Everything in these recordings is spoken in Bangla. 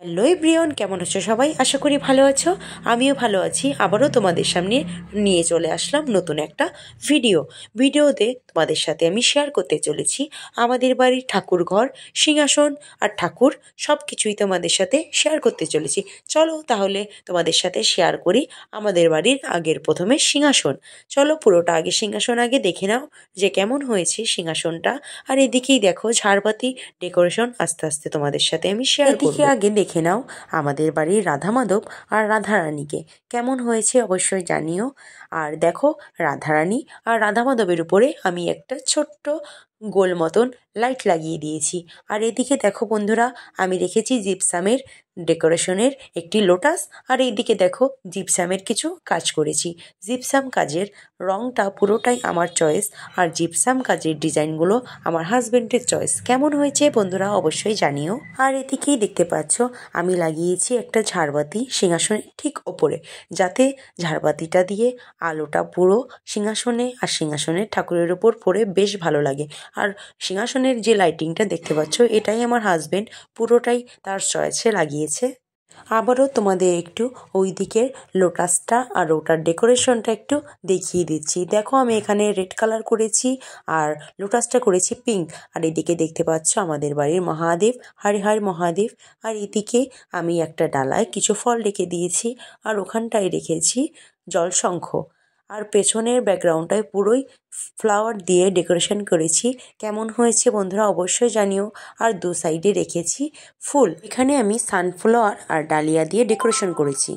হ্যালো এভরিওয়ান, কেমন আছো সবাই? আশা করি ভালো আছো। আমিও ভালো আছি। আবারও তোমাদের সামনে নিয়ে চলে আসলাম নতুন একটা ভিডিওতে তোমাদের সাথে আমি শেয়ার করতে চলেছি আমাদের বাড়ির ঠাকুর ঘর, সিংহাসন আর ঠাকুর সব কিছুই তোমাদের সাথে শেয়ার করতে চলেছি। চলো তাহলে তোমাদের সাথে শেয়ার করি আমাদের বাড়ির আগের প্রথমে সিংহাসন। চলো পুরোটা আগে সিংহাসন আগে দেখে নাও যে কেমন হয়েছে সিংহাসনটা। আর এদিকেই দেখো ঝাড়বাতি ডেকোরেশন আস্তে আস্তে তোমাদের সাথে আমি শেয়ার করব। আগে দেখে নাও আমাদের বাড়ির রাধা মাধব আর রাধারানীকে কেমন হয়েছে অবশ্যই জানিও। আর দেখো রাধারানী আর রাধা মাধবের উপরে আমি একটা ছোট্ট গোল মতন লাইট লাগিয়ে দিয়েছি। আর এদিকে দেখো বন্ধুরা, আমি রেখেছি জিপসামের ডেকোরেশনের একটি লোটাস। আর এইদিকে দেখো জিপসামের কিছু কাজ করেছি। জিপসাম কাজের রঙটা পুরোটাই আমার চয়েস, আর জিপসাম কাজের ডিজাইনগুলো আমার হাজবেন্ডের চয়েস। কেমন হয়েছে বন্ধুরা অবশ্যই জানিও। আর এদিকেই দেখতে পাচ্ছ আমি লাগিয়েছি একটা ঝাড়বাতি সিংহাসনের ঠিক ওপরে, যাতে ঝাড়বাতিটা দিয়ে আলোটা পুরো সিংহাসনে আর সিংহাসনের ঠাকুরের ওপর পড়ে বেশ ভালো লাগে। আর সিংহাসনের যে লাইটিংটা দেখতে পাচ্ছ এটাই আমার হাজবেন্ড পুরোটাই তার চয়েসে লাগিয়েছে। আবারও তোমাদের একটু ওই দিকের লোটাসটা আর ওটার ডেকোরেশনটা একটু দেখিয়ে দিচ্ছি। দেখো আমি এখানে রেড কালার করেছি আর লোটাসটা করেছি পিঙ্ক। আর এদিকে দেখতে পাচ্ছ আমাদের বাড়ির মহাদেব, হরি হর মহাদেব। আর এদিকে আমি একটা ডালায় কিছু ফল রেখে দিয়েছি, আর ওখানটায় রেখেছি জলশঙ্খ। আর পেছনের ব্যাকগ্রাউন্ডটায় পুরোই ফ্লাওয়ার দিয়ে ডেকোরেশন করেছি। কেমন হয়েছে বন্ধুরা অবশ্যই জানিও। আর দু সাইডে রেখেছি ফুল। এখানে আমি সানফ্লাওয়ার আর ডালিয়া দিয়ে ডেকোরেশন করেছি।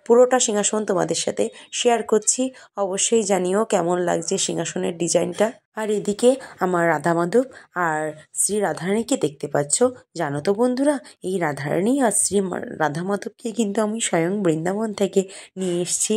পুরোটা সিংহাসন তোমাদের সাথে শেয়ার করছি, অবশ্যই জানিও কেমন লাগছে সিংহাসনের ডিজাইনটা। আর এদিকে আমার রাধা মাধব আর শ্রী রাধারানীকে দেখতে পাচ্ছ। জানো তো বন্ধুরা, এই রাধারানী আর শ্রী রাধা মাধবকে কিন্তু আমি স্বয়ং বৃন্দাবন থেকে নিয়ে এসেছি।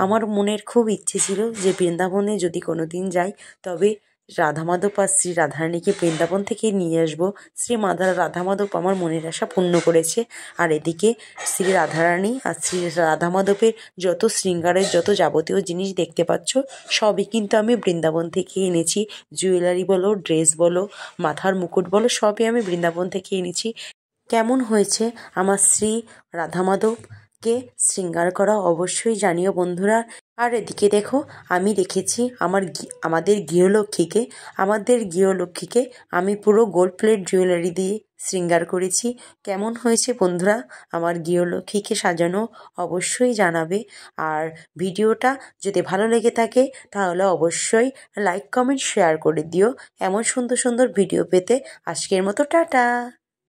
আমার মনের খুব ইচ্ছে ছিল যে বৃন্দাবনে যদি কোনো দিন যাই তবে রাধা মাধব আর শ্রী রাধারানীকে বৃন্দাবন থেকে নিয়ে আসবো। শ্রী রাধা মাধব আমার মনের আশা পূর্ণ করেছে। আর এদিকে শ্রী রাধারানী আর শ্রী রাধা মাধবের যত শৃঙ্গারের যত যাবতীয় জিনিস দেখতে পাচ্ছ সবই কিন্তু আমি বৃন্দাবন থেকে এনেছি। জুয়েলারি বলো, ড্রেস বলো, মাথার মুকুট বলো, সবই আমি বৃন্দাবন থেকে এনেছি। কেমন হয়েছে আমার শ্রী রাধা মাধবকে শৃঙ্গার করা অবশ্যই জানিও বন্ধুরা। আর এদিকে দেখো আমি রেখেছি আমাদের গৃহলক্ষ্মীকে আমি পুরো গোল্ড প্লেট জুয়েলারি দিয়ে শৃঙ্গার করেছি। কেমন হয়েছে বন্ধুরা আমার গৃহলক্ষ্মীকে সাজানো অবশ্যই জানাবে। আর ভিডিওটা যদি ভালো লেগে থাকে তাহলে অবশ্যই লাইক কমেন্ট শেয়ার করে দিও। এমন সুন্দর সুন্দর ভিডিও পেতে আজকের মতো টাটা।